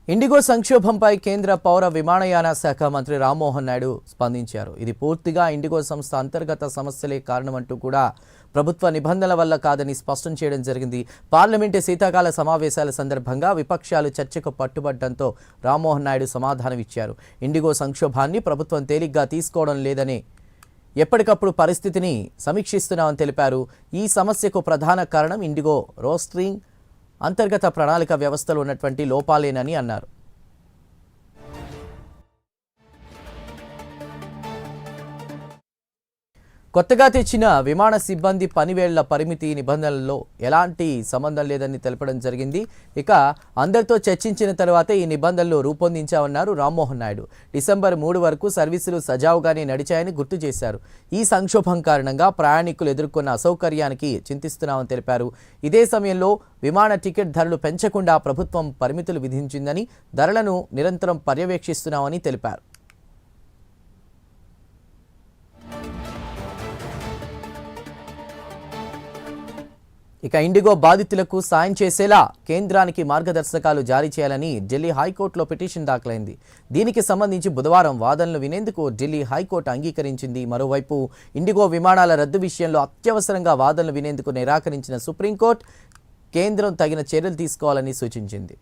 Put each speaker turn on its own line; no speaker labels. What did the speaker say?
IndiGo సంక్షోభంపై కేంద్ర పౌర విమానయాన శాఖ మంత్రి రామ్మోహన్ నాయుడు స్పందించారు. ఇది పూర్తిగా ఇండిగో సంస్థ అంతర్గత సమస్యలే కారణమంటూ కూడా ప్రభుత్వ నిబంధనల వల్ల కాదని స్పష్టం చేయడం జరిగింది. పార్లమెంటు శీతాకాల సమావేశాల సందర్భంగా విపక్షాలు చర్చకు పట్టుబట్టడంతో రామ్మోహన్ నాయుడు సమాధానం ఇచ్చారు. ఇండిగో సంక్షోభాన్ని ప్రభుత్వం తేలిగ్గా తీసుకోవడం లేదని ఎప్పటికప్పుడు పరిస్థితిని సమీక్షిస్తున్నామని తెలిపారు. ఈ సమస్యకు ప్రధాన కారణం ఇండిగో రోస్టరింగ్ అంతర్గత ప్రణాళిక వ్యవస్థలో ఉన్నటువంటి లోపాలేనని అన్నారు. కొత్తగా తెచ్చిన విమాన సిబ్బంది పనివేళ్ల పరిమితి నిబంధనలలో ఎలాంటి సంబంధం లేదని తెలపడం జరిగింది. ఇక అందరితో చర్చించిన తర్వాతే ఈ నిబంధనలు రూపొందించామన్నారు రామ్మోహన్ నాయుడు. డిసెంబర్ 3 వరకు సర్వీసులు సజావుగానే నడిచాయని గుర్తు చేశారు. ఈ సంక్షోభం కారణంగా ప్రయాణికులు ఎదుర్కొన్న అసౌకర్యానికి చింతిస్తున్నామని తెలిపారు. ఇదే సమయంలో విమాన టికెట్ ధరలు పెంచకుండా ప్రభుత్వం పరిమితులు విధించిందని, ధరలను నిరంతరం పర్యవేక్షిస్తున్నామని తెలిపారు. ఇక ఇండిగో బాధితులకు సాయం చేసేలా కేంద్రానికి మార్గదర్శకాలు జారీ చేయాలని ఢిల్లీ హైకోర్టులో పిటిషన్ దాఖలైంది. దీనికి సంబంధించి బుధవారం వాదనలు వినేందుకు ఢిల్లీ హైకోర్టు అంగీకరించింది. మరోవైపు ఇండిగో విమానాల రద్దు విషయంలో అత్యవసరంగా వాదనలు వినేందుకు నిరాకరించిన సుప్రీంకోర్టు కేంద్రం తగిన చర్యలు తీసుకోవాలని సూచించింది.